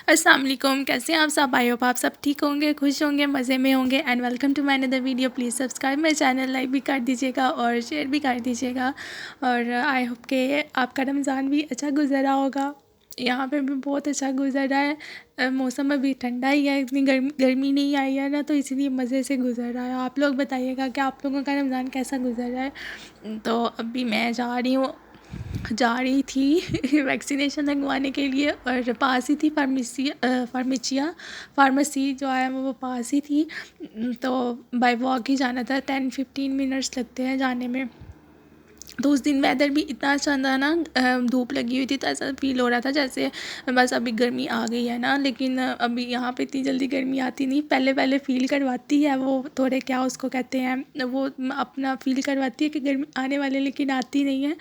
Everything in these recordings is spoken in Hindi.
अस्सलाम वालेकुम। कैसे हैं आप सब? आई होप आप सब ठीक होंगे, खुश होंगे, मज़े में होंगे। And welcome to my another video. Please subscribe my channel, like भी कर दीजिएगा और शेयर भी कर दीजिएगा। और आई होप कि आपका रमज़ान भी अच्छा गुजरा होगा। यहाँ पे भी बहुत अच्छा गुजर रहा है। मौसम अभी ठंडा ही है, इतनी गर्मी नहीं आई है ना, तो इसीलिए मज़े से गुजर रहा है। आप लोग बताइएगा कि आप लोगों का रमज़ान कैसा गुजर रहा है। तो अभी मैं जा रही थी वैक्सीनेशन लगवाने के लिए, और पास ही थी फार्मेसी जो है वो पास ही थी। तो बाय वॉक ही जाना था, 10-15 मिनट्स लगते हैं जाने में। तो उस दिन वेदर भी इतना अच्छा था ना, धूप लगी हुई थी, तो ऐसा फील हो रहा था जैसे बस अभी गर्मी आ गई है ना। लेकिन अभी यहाँ पे इतनी जल्दी गर्मी आती नहीं, पहले पहले फील करवाती है वो थोड़े, क्या उसको कहते हैं, वो अपना फील करवाती है कि गर्मी आने वाले, लेकिन आती नहीं है।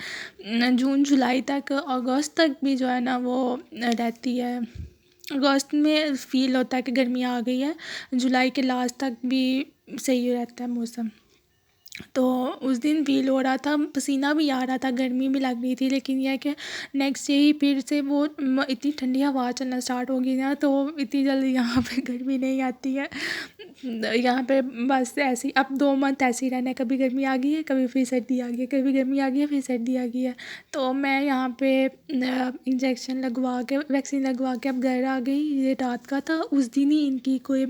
जून जुलाई तक, अगस्त तक भी जो है ना वो रहती है। अगस्त में फ़ील होता है कि गर्मी आ गई है, जुलाई के लास्ट तक भी सही रहता है मौसम। तो उस दिन फ़ील हो रहा था, पसीना भी आ रहा था, गर्मी भी लग रही थी, लेकिन यह है कि नेक्स्ट डे ही फिर से वो इतनी ठंडी हवा चलना स्टार्ट हो गई ना, तो इतनी जल्दी यहाँ पे गर्मी नहीं आती है। यहाँ पे बस ऐसी अब 2 मंथ ऐसे ही रहना है, कभी गर्मी आ गई है, कभी फिर सर्दी आ गई है, कभी गर्मी आ गई है, फिर सर्दी आ गई है। तो मैं यहाँ पे इंजेक्शन लगवा के, वैक्सीन लगवा के अब घर आ गई। ये रात का था, उस दिन ही इनकी कोई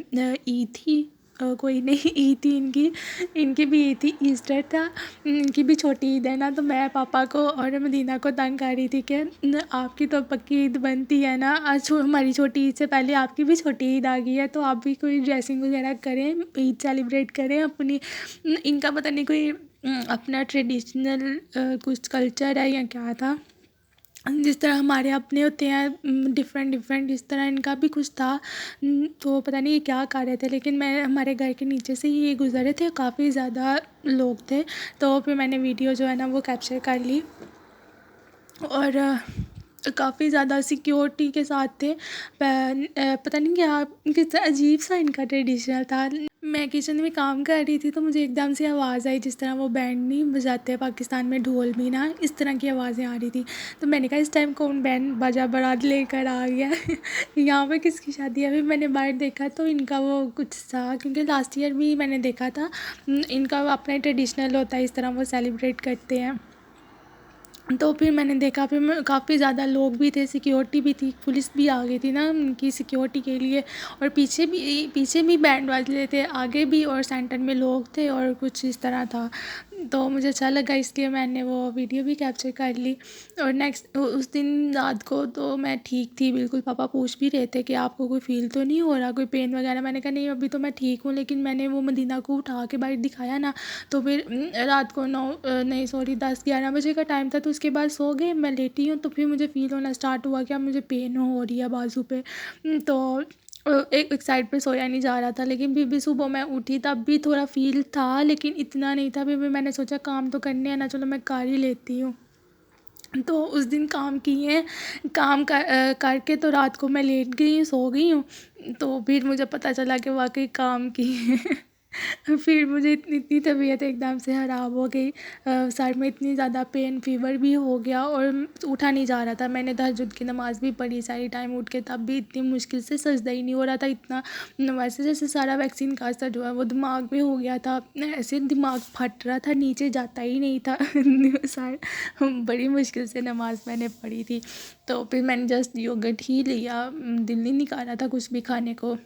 ईद थी, कोई नहीं ईद थी इनकी, इनकी भी ईद थी, ईस्टर था। इनकी भी छोटी ईद है ना, तो मैं पापा को और मदीना को तंग कर रही थी कि आपकी तो पक्की ईद बनती है ना, आज हमारी छोटी ईद से पहले आपकी भी छोटी ईद आ गई है, तो आप भी कोई ड्रेसिंग वगैरह करें, ईद सेलिब्रेट करें अपनी। इनका पता नहीं कोई अपना ट्रेडिशनल कुछ कल्चर है या क्या था, जिस तरह हमारे अपने होते हैं डिफरेंट डिफरेंट, इस तरह इनका भी कुछ था। तो पता नहीं ये क्या कर रहे थे, लेकिन मैं हमारे घर के नीचे से ही ये गुज़रे थे, काफ़ी ज़्यादा लोग थे। तो फिर मैंने वीडियो जो है ना वो कैप्चर कर ली, और काफ़ी ज़्यादा सिक्योरिटी के साथ थे। पता नहीं क्या किस अजीब सा इनका ट्रेडिशनल था। मैं किचन में काम कर रही थी, तो मुझे एकदम से आवाज़ आई, जिस तरह वो बैंड नहीं बजाते हैं पाकिस्तान में, ढोल भी ना, इस तरह की आवाज़ें आ रही थी। तो मैंने कहा इस टाइम कौन बैंड बाजा बारात लेकर आ गया यहाँ पे किसकी शादी है। फिर मैंने बाहर देखा तो इनका वो कुछ था, क्योंकि लास्ट ईयर भी मैंने देखा था। इनका अपना ट्रेडिशनल होता है, इस तरह वो सेलिब्रेट करते हैं। तो फिर मैंने देखा, फिर मैं काफ़ी ज़्यादा लोग भी थे, सिक्योरिटी भी थी, पुलिस भी आ गई थी ना उनकी सिक्योरिटी के लिए। और पीछे भी बैंड वाले थे, आगे भी, और सेंटर में लोग थे, और कुछ इस तरह था। तो मुझे अच्छा लगा, इसलिए मैंने वो वीडियो भी कैप्चर कर ली। और नेक्स्ट उस दिन रात को तो मैं ठीक थी बिल्कुल। पापा पूछ भी रहे थे कि आपको कोई फ़ील तो नहीं हो रहा, कोई पेन वगैरह? मैंने कहा नहीं, अभी तो मैं ठीक हूँ। लेकिन मैंने वो मदीना को उठा के बाहर दिखाया ना, तो फिर रात को 10-11 बजे का टाइम था, तो उसके बाद सो गए, मैं लेटी हूँ। तो फिर मुझे फ़ील होना स्टार्ट हुआ कि अब मुझे पेन हो रही है बाजू पे। तो एक साइड पे सोया नहीं जा रहा था, लेकिन फिर भी सुबह मैं उठी तब भी थोड़ा फ़ील था, लेकिन इतना नहीं था। फिर भी मैंने सोचा काम तो करने हैं ना, चलो मैं कर ही लेती हूँ। तो उस दिन काम किए, करके तो रात को मैं लेट गई, सो गई हूँ। तो फिर मुझे पता चला कि वाक़ई काम किए फिर मुझे इतनी इतनी तबीयत एकदम से ख़राब हो गई। सर में इतनी ज़्यादा पेन, फ़ीवर भी हो गया, और उठा नहीं जा रहा था। मैंने तहज्जुद की नमाज़ भी पढ़ी सारी टाइम उठ के, तब भी इतनी मुश्किल से सजदा ही नहीं हो रहा था। इतना वैसे जैसे सारा वैक्सीन का असर जो है वो दिमाग में हो गया था, ऐसे दिमाग फट रहा था, नीचे जाता ही नहीं था सर। बड़ी मुश्किल से नमाज़ मैंने पढ़ी थी। तो फिर मैंने जस्ट योगर्ट ही लिया, दिल नहीं निकाला था कुछ भी खाने को।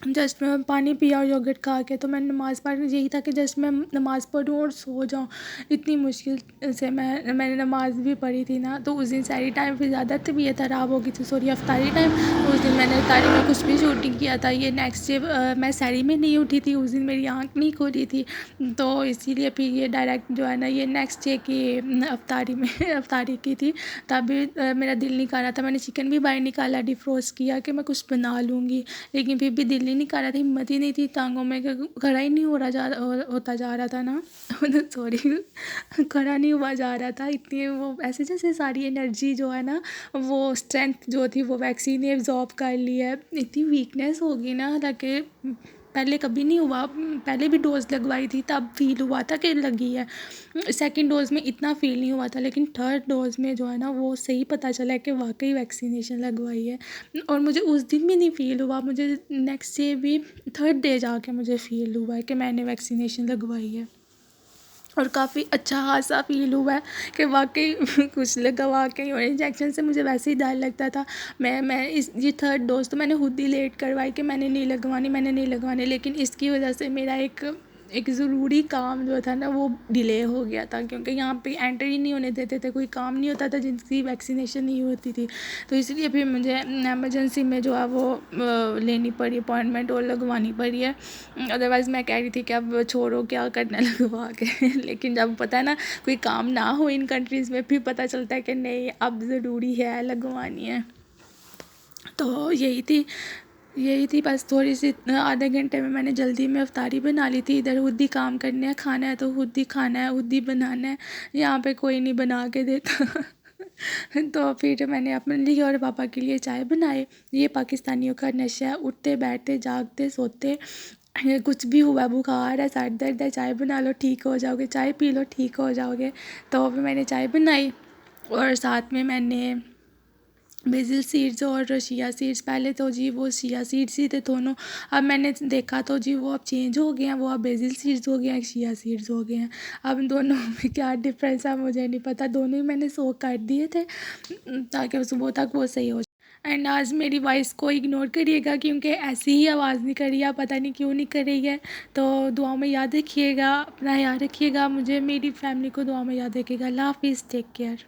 जस्ट मैं पानी पिया और योगर्ट खा के, तो मैं नमाज़ पढ़, यही था कि जस्ट मैं नमाज़ पढ़ूँ और सो जाऊँ। इतनी मुश्किल से मैंने नमाज़ भी पढ़ी थी ना। तो उस दिन सारी टाइम फिर ज़्यादा तबीयत ख़राब हो गई थी, सॉरी अफ्तारी टाइम। तो उस दिन मैंने अफ्तारी में कुछ भी शूट नहीं किया था। ये नेक्स्ट डे मैं सहरी में नहीं उठी थी, उस दिन मेरी आँख नहीं खुली थी। तो इसीलिए फिर ये डायरेक्ट जो है ना, ये नेक्स्ट डे की अफ्तारी में अफ्तारी की थी। तभी मेरा दिल नहीं कर रहा था। मैंने चिकन भी बाहर निकाला, डिफ्रोस्ट किया कि मैं कुछ बना लूँगी, लेकिन फिर भी दिल ही नहीं कर रहा था, हिम्मत ही नहीं थी टांगों में, खड़ा ही नहीं होता जा रहा था ना सॉरी खड़ा नहीं हुआ जा रहा था। इतनी वो ऐसे जैसे सारी एनर्जी जो है ना, वो स्ट्रेंथ जो थी वो वैक्सीन ने एब्जॉर्ब कर ली है। इतनी वीकनेस होगी ना, हालांकि पहले कभी नहीं हुआ। पहले भी डोज़ लगवाई थी तब फ़ील हुआ था कि लगी है। सेकंड डोज़ में इतना फ़ील नहीं हुआ था, लेकिन थर्ड डोज़ में जो है ना वो सही पता चला है कि वाक़ई वैक्सीनेशन लगवाई है। और मुझे उस दिन भी नहीं फ़ील हुआ, मुझे नेक्स्ट डे भी, थर्ड डे जाके मुझे फ़ील हुआ है कि मैंने वैक्सीनेशन लगवाई है। और काफ़ी अच्छा ख़ासा फ़ील हुआ है कि वाक़ई कुछ लगा वाक़ई। और इंजेक्शन से मुझे वैसे ही डर लगता था। मैं इस ये थर्ड डोज़ तो मैंने खुद ही लेट करवाई कि मैंने नहीं लगवानी, लेकिन इसकी वजह से मेरा एक ज़रूरी काम जो था ना वो डिले हो गया था, क्योंकि यहाँ पे एंटर ही नहीं होने देते थे, कोई काम नहीं होता था जिनकी वैक्सीनेशन नहीं होती थी। तो इसलिए फिर मुझे एमरजेंसी में जो है वो लेनी पड़ी अपॉइंटमेंट और लगवानी पड़ी है। अदरवाइज़ मैं कह रही थी कि अब छोड़ो क्या करना लगवा के लेकिन जब पता है ना कोई काम ना हो इन कंट्रीज़ में, फिर पता चलता है कि नहीं अब ज़रूरी है, लगवानी है। तो यही थी बस। थोड़ी सी आधे घंटे में मैंने जल्दी में अफ्तारी बना ली थी। इधर खुद ही काम करने हैं, खाना है तो खुद ही खाना है, खुद ही बनाना है, यहाँ पे कोई नहीं बना के देता तो फिर मैंने अपने लिए और पापा के लिए चाय बनाई। ये पाकिस्तानियों का नशा है, उठते बैठते जागते सोते, कुछ भी हुआ, बुखार है, सर दर्द है, चाय बना लो ठीक हो जाओगे, चाय पी लो ठीक हो जाओगे। तो फिर मैंने चाय बनाई और साथ में मैंने बेसिल सीड्स और चिया सीड्स, पहले तो जी वो चिया सीड्स ही थे दोनों, अब मैंने देखा तो जी वो अब चेंज हो गए हैं, वो अब बेसिल सीड्स हो गए हैं, चिया सीड्स हो गए हैं। अब इन दोनों में क्या डिफरेंस है मुझे नहीं पता, दोनों ही मैंने सोक कर दिए थे ताकि सुबह तक वो सही हो जाए। एंड आज मेरी वॉइस को इग्नोर करिएगा क्योंकि ऐसी ही आवाज़ नहीं कर रही है, पता नहीं क्यों नहीं कर रही है। तो दुआ में याद रखिएगा, अपना ख्याल रखिएगा, मुझे मेरी फैमिली को दुआ में याद रखिएगा। अल्लाह हाफिज़, टेक केयर।